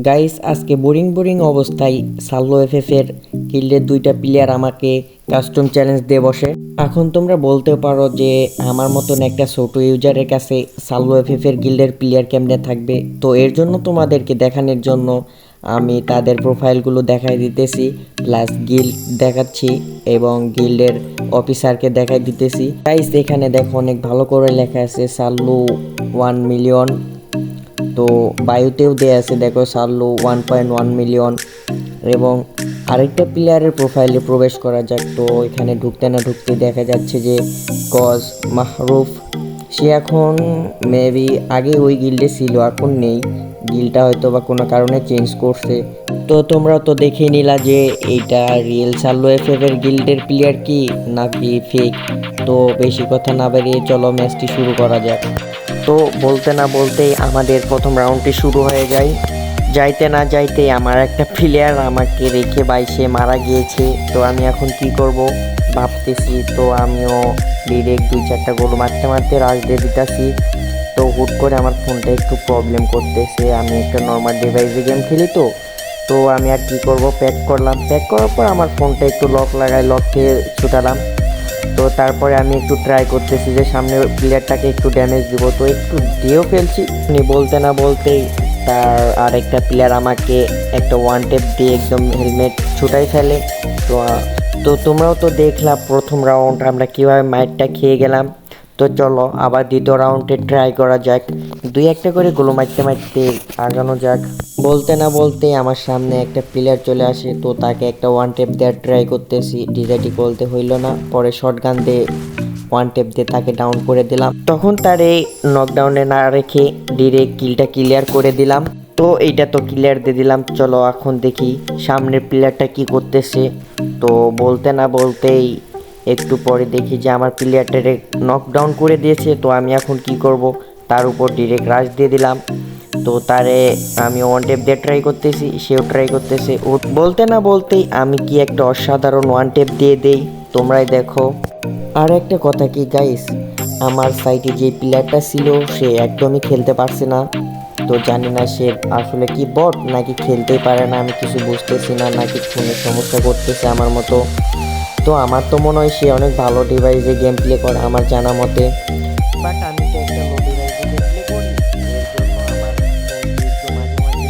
Guys আজকে boring boring অবস্থায় সাল্লো এফএফের গিল্ডের দুইটা প্লেয়ার আমাকে কাস্টম চ্যালেঞ্জ দিয়ে বসে। এখন তোমরা বলতে পারো যে আমার মতন একটা ছোট ইউজারের কাছে সাল্লো এফএফের গিল্ডের প্লেয়ার কেমনে থাকবে। তো এর জন্য তোমাদেরকে দেখানোর জন্য আমি তাদের প্রোফাইলগুলো দেখাই দিতেছি, প্লাস গিল্ড দেখাচ্ছি এবং গিল্ডের অফিসারকে দেখাই দিতেছি। গাইস এখানে দেখো অনেক ভালো করে লেখা আছে সাল্লু 1 মিলিয়ন। তো বায়ুতেও দেয়া আছে দেখো সাল্লু 1.1 মিলিয়ন। এবং আরেকটা প্লেয়ারের প্রোফাইলে প্রবেশ করা যাক। তো এখানে ঢুকতে না ঢুকতে দেখা যাচ্ছে যে গজ মাহরুফ, সে এখন মেবি আগে ওই গিল্ডে ছিল, এখন নেই, গিল্ডটা হয়তো বা কোনো কারণে চেঞ্জ করছে। তো তোমরা তো দেখে নিলা যে এইটা রিয়েল সাল্লু এফএফের গিল্ডের প্লেয়ার কি নাকি ফেক। তো বেশি কথা না বেরিয়ে চলো ম্যাচটি শুরু করা যাক। তো বলতে না বলতেই আমাদের প্রথম রাউন্ডটি শুরু হয়ে যায়। যাইতে না যাইতে আমার একটা প্লেয়ার আমাকে রেখে বাইসে মারা গিয়েছে। তো আমি এখন কি করব ভাবতেছি। তো আমিও ডিরেক্ট 2-4টা গোল মারতে মারতে রাশ দিয়ে দিতেছি। তো হুট করে আমার ফোনটা একটু প্রবলেম করতেছে। আমি একটা নর্মাল ডিভাইসে গেম খেলি, তো আমি আর কি করব, প্যাক করলাম। প্যাক করার পর আমার ফোনটা একটু লক লাগাই, লক খেয়ে ছুটালাম। তো তারপরে আমি একটু ট্রাই করতেছি যে সামনে প্লেয়ারটাকে একটু ড্যামেজ দিব। তো একটু দিয়েও ফেলছি। বলতে না বলতেই তার আরেকটা প্লেয়ার আমাকে একটা ওয়ান টেপ দিয়ে একদম হেলমেট ছুটাই ফেলে। তো তো তোমরাও তো দেখলা প্রথম রাউন্ড আমরা কীভাবে মাইটটা খেয়ে গেলাম। তো চলো আবার দ্বিতীয় রাউন্ডে ট্রাই করা যাক, 2-1টা করে গোলো মারতে মারতে আগানো যাক। বলতে না বলতে আমার সামনে একটা প্লেয়ার চলে আসে। তো তাকে একটা ওয়ান টেপ দেওয়ার ট্রাই করতেছি, ডিজাইটি বলতে হইলো না। পরে শটগান দিয়ে ওয়ান টেপ দিয়ে তাকে ডাউন করে দিলাম। তখন তার এই নকডাউনে না রেখে ডিরেক্ট কিলটা ক্লিয়ার করে দিলাম। তো এইটা তো ক্লিয়ার দিয়ে দিলাম। চলো এখন দেখি সামনের প্লেয়ারটা কি করতেছে। তো বলতে না বলতেই একটু পরে দেখি যে আমার প্লেয়ারটারে নকডাউন করে দিয়েছে। তো আমি এখন কি করব, তার উপর ডিরেক্ট রাশ দিয়ে দিলাম। তো তারে আমি ওয়ান টেপ দিয়ে ট্রাই করতেছি, সেও ট্রাই করতেছে। ও বলতে না বলতেই আমি কি একটা অসাধারণ ওয়ান টেপ দিয়ে দেই, তোমরাই দেখো। আর একটা কথা কি গাইস, আমার সাইটে যে প্লেয়ারটা ছিল সে একদমই খেলতে পারছে না। তো জানি না সে আসলে কি বট নাকি খেলতেই পারে না, আমি কিছু বুঝতেছি না, নাকি ফোনের সমস্যা করতেছে আমার মতো। তো আমার তো মনে হয় সে অনেক ভালো ডিভাইসে গেম প্লে করে আমার জানা মতে। বাট আমি তো একটা লো ডিভাইসে গেম প্লে করি, এর জন্য আমার ফোনটি একটু মাঝে মাঝে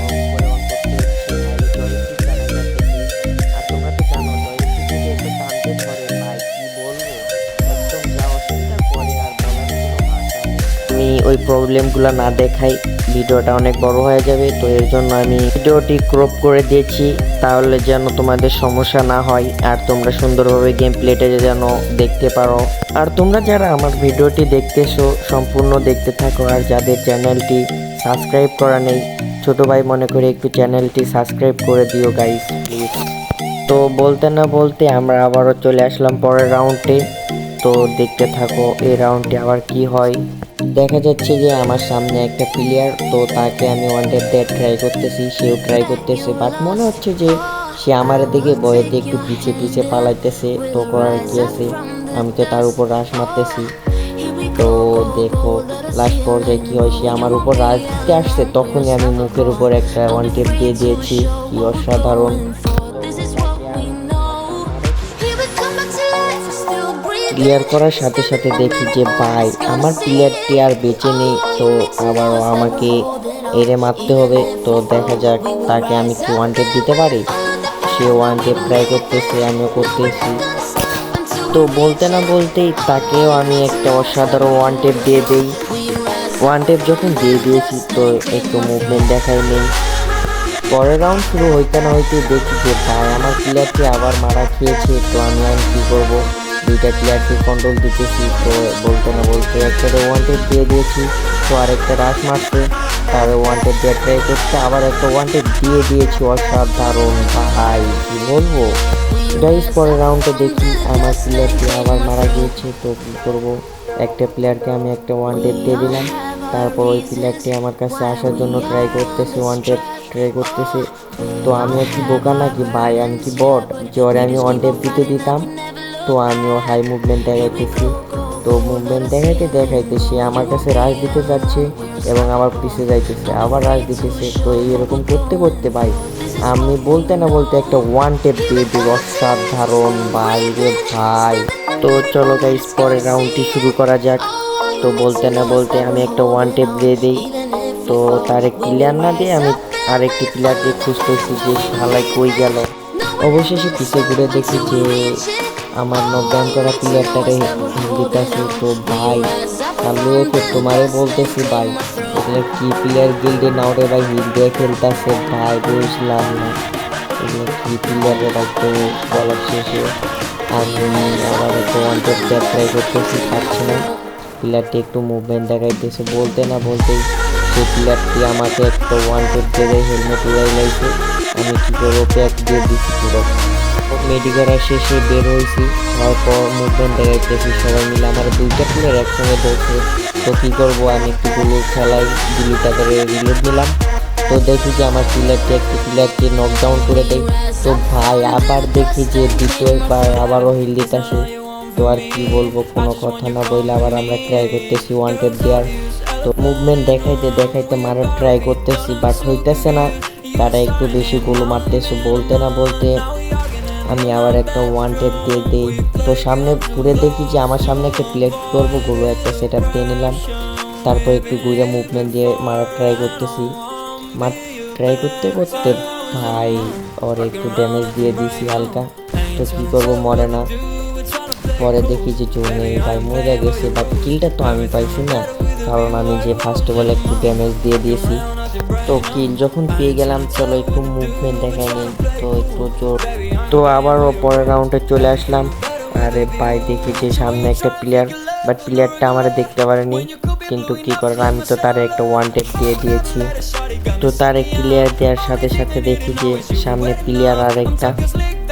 অফ করে অন করতে হচ্ছে, নাহলে জয়স্টিক টানা যাচ্ছে। আর তোমরা তো জানো জয়স্টিক যদি একটু টানতে ধরে ভাই কি বলবো, একদম যা অসুবিধা করে আর বলার কোনো ভাষা নেই। আমি ওই প্রবলেমগুলো না দেখাই, ভিডিওটা অনেক বড় হয়ে যাবে। তো এর জন্য আমি ভিডিওটি ক্রপ করে দিয়েছি, তাহলে যেন তোমাদের সমস্যা না হয় আর তোমরা সুন্দরভাবে গেম প্লেটা যেন দেখতে পারো। আর তোমরা যারা আমার ভিডিওটি দেখতেছো সম্পূর্ণ দেখতে থাকো। আর যাদের চ্যানেলটি সাবস্ক্রাইব করা নেই, ছোট ভাই মনে করে একটু চ্যানেলটি সাবস্ক্রাইব করে দিও গাইস প্লিজ। তো বলতে না বলতে আমরা আবারও চলে আসলাম পরের রাউন্ডে। তো দেখতে থাকো এই রাউন্ডে আবার কি হয়। দেখা যাচ্ছে যে আমার সামনে একটা প্লেয়ার, তো তাকে আমি ওয়ান টেপ দিয়ে ট্রাই করতেছি, সেও ট্রাই করতেছে। বাট মনে হচ্ছে যে সে আমার দিকে বয়েতে একটু পিছিয়ে পিছিয়ে পালাইতেছে। তো করার কি আছে, আমি তো তার উপর রাশ মারতেছি। তো দেখো লাস্ট পর্যায়ে কি হয়, সে আমার উপর রাশ দিতে আসছে, তখনই আমি মুখের উপর একটা ওয়ান টেপ দিয়ে দিয়েছি। কি অসাধারণ। ক্লিয়ার করার সাথে সাথে দেখি যে ভাই আমার প্লেয়ারটি আর বেঁচে নেই। তো আবারও আমাকে এরে মারতে হবে। তো দেখা যাক তাকে আমি কি ওয়ান টেপ দিতে পারি। সে ওয়ান টেপ ট্রাই করতেছে, আমিও করতেছি। তো বলতে না বলতেই তাকেও আমি একটা অসাধারণ ওয়ান টেপ দিয়ে দিই। ওয়ান টেপ যখন দিয়ে দিয়েছি তো একটু মুভমেন্ট দেখাই নেই। পরের রাউন্ড শুরু হইতে না হইতে দেখি যে ভাই আমার প্লেয়ারটি আবার মারা খেয়েছে। তো আমি আর কি করবো, দুইটা প্লেয়ারকে কন্ট্রোল দিতেছি। তো বলতে না বলতে একটা ওয়ান টেপ দিয়ে দিয়েছি। তো আরেকটা রাশ মারছে, তার ওয়ান টেপ দিয়ে ট্রাই করতে আবার একটা ওয়ান টেপ দিয়ে দিয়েছি। অসাধারণ ভাই কি বলবো গাইস। পরের রাউন্ডে দেখি আমার প্লেয়ারটি আবার মারা গিয়েছে। তো কী করবো, একটা প্লেয়ারকে আমি একটা ওয়ান টেপ দিয়ে দিলাম। তারপর ওই প্লেয়ারটি আমার কাছে আসার জন্য ট্রাই করতেছে, ওয়ান টেপ ট্রাই করতেছে। তো আমিও কি বোকা নাকি ভাই, আমি কি বট যে ওরে আমি ওয়ান টেপ দিতে দিতাম। তো আমিও হাই মুভমেন্ট দেখাইতেছি। তো মুভমেন্ট দেখাইতে দেখাইতে সে আমার কাছে রাশ দিতে যাচ্ছে এবং আমার পিছে যাইতেছে, আবার রাশ দিতেছে। তো এইরকম করতে করতে ভাই আমি বলতে না বলতে একটা ওয়ান টেপ দিয়ে দিই, অসাধারণ ভাই রে ভাই। তো চলো গাইস পরের রাউন্ডটি শুরু করা যাক। তো বলতে না বলতে আমি একটা ওয়ান টেপ দিয়ে দিই। তো তার ক্লিয়ার না দিয়ে আমি আরেকটি প্লেয়ারকে খুঁজতেছি যে শালাই কই গেল। অবশেষে পিছে ঘুরে দেখি যে আমার নকডাউন করা প্লেয়ারটারে দিতেছে। তো ভাই সামনে তোমারে বলতেছি ভাই, এগুলো কি প্লেয়ার গিল্ডে নাও রে ভাই, হিল দিয়ে খেলতেছে ভাই, বুঝলাম না এগুলো কি প্লেয়ার রে ভাই। তো বলার শেষে আমি আবার একটা ওয়ান টেপ ট্রাই করতেছি, পারছি না। প্লেয়ারটি একটু মুভমেন্ট দেখাইতেছে, বলতে না বলতেই সেই প্লেয়ারটি আমাকে একটা ওয়ান টেপ দিয়ে হেলমেট উড়াই লাইছে। আমি কী করবো, প্যাক দিয়ে দিচ্ছি পুরো। মেডি করার শেষে বের হয়েছি, তারপর মুভমেন্ট দেখাইতেছি, সবাই মিলে আমার দুইটা প্লেয়ার একসঙ্গে ধরছে। তো কী করবো, আমি একটু গুলো খেলাই গুলিটা করে রিলোড নিলাম। তো দেখি যে আমার একটি প্লেয়ারকে নকডাউন করে দেয়। তো ভাই আবার দেখি যে দ্বিতীয়বার আবারও হিল দিতেছে। তো আর কি বলবো, কোনো কথা না বললে আবার আমরা ট্রাই করতেছি ওয়ান টেপ দেওয়ার। তো মুভমেন্ট দেখাইতে দেখাইতে মারার ট্রাই করতেছি, বাট হইতেছে না, তারা একটু বেশি গোলো মারতেছে। বলতে না বলতে আমি আবার একটা ওয়ান টেপ দিয়ে দিই। তো সামনে ঘুরে দেখি যে আমার সামনে একটা প্লেট করবো, গোলো একটা সেট আপ দিয়ে নিলাম। তারপর একটু ঘুরে মুভমেন্ট দিয়ে মারার ট্রাই করতেছি। ট্রাই করতে করতে ভাই ওর একটু ড্যামেজ দিয়ে দিছি হালকা। তো কী করবো, মরে না। পরে দেখি যে জোর নেই ভাই, মরে গেছে। বাট কিলটা তো আমি পাইছি না, কারণ আমি যে ফার্স্ট বলে একটু ড্যামেজ দিয়ে দিয়েছি। তো কিল যখন পেয়ে গেলাম, চলো একটু মুভমেন্ট দেখাই নিই। তো একটু জোর, তো আবারও পরের রাউন্ডে চলে আসলাম। আরে ভাই দেখি যে সামনে একটা প্লেয়ার, বাট প্লেয়ারটা আমার দেখতে পারেনি, কিন্তু কি করার, আমি তো তার একটা ওয়ান টেপ দিয়ে দিয়েছি। তো তার ক্লিয়ার দেওয়ার সাথে সাথে দেখি যে সামনে প্লেয়ার আর একটা।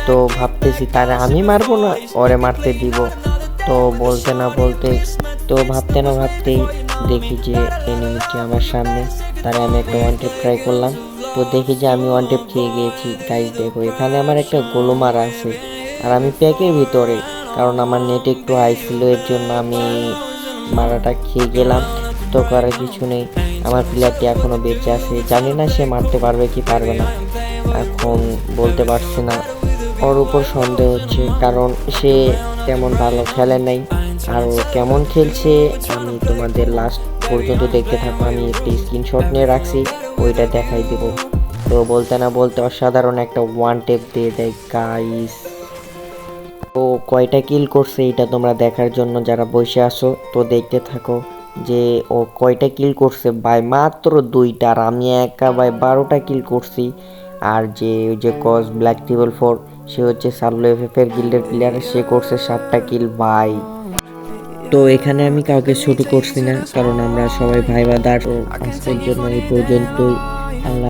তো ভাবতেছি তারা আমি মারবো না, ওরে মারতে দিব। তো বলতে না বলতে, তো ভাবতে না ভাবতেই দেখি যে এনিমিটি আমার সামনে, তারা আমি একটা ওয়ান টেপ ট্রাই করলাম। তো দেখি যে আমি ওয়ান টেপ খেয়ে গিয়েছি। গাইজ দেখো এখানে আমার একটা গোলো মারা আছে, আর আমি প্যাকের ভিতরে, কারণ আমার নেট একটু হাই ছিল, এর জন্য আমি মারাটা খেয়ে গেলাম। তো করার কিছু নেই, আমার প্লেয়ারটি এখনও বেঁচে আছে, জানি না সে মারতে পারবে কি পারবে না, এখন বলতে পারছি না। ওর উপর সন্দেহ হচ্ছে, কারণ সে তেমন ভালো খেলে নাই। আর ও কেমন খেলছে আমি তোমাদের লাস্ট পর্যন্ত দেখতে থাকো, আমি একটি স্ক্রিনশট নিয়ে রাখছি, ওইটা দেখাই দেবো। তো বলতে না বলতে অসাধারণ একটা ওয়ান টেপ দিয়ে দেয় গাইস। তো কয়টা কিল করছে এটা তোমরা দেখার জন্য যারা বসে আসো, তো দেখতে থাকো যে ও কয়টা কিল করছে। ভাই মাত্র 2টা, আর আমি একা ভাই 12টা কিল করছি। আর যে ওই যে কজ ব্ল্যাক টেবল 4, সে হচ্ছে সার্লো এফএফের গিল্ডের প্লেয়ার, সে করছে 7টা কিল ভাই। তো এখানে আমি কাউকে ছোট করছি না, কারণ আমরা সবাই ভাই বাদার। তো আজকের জন্য এই পর্যন্তই। আল্লাহ।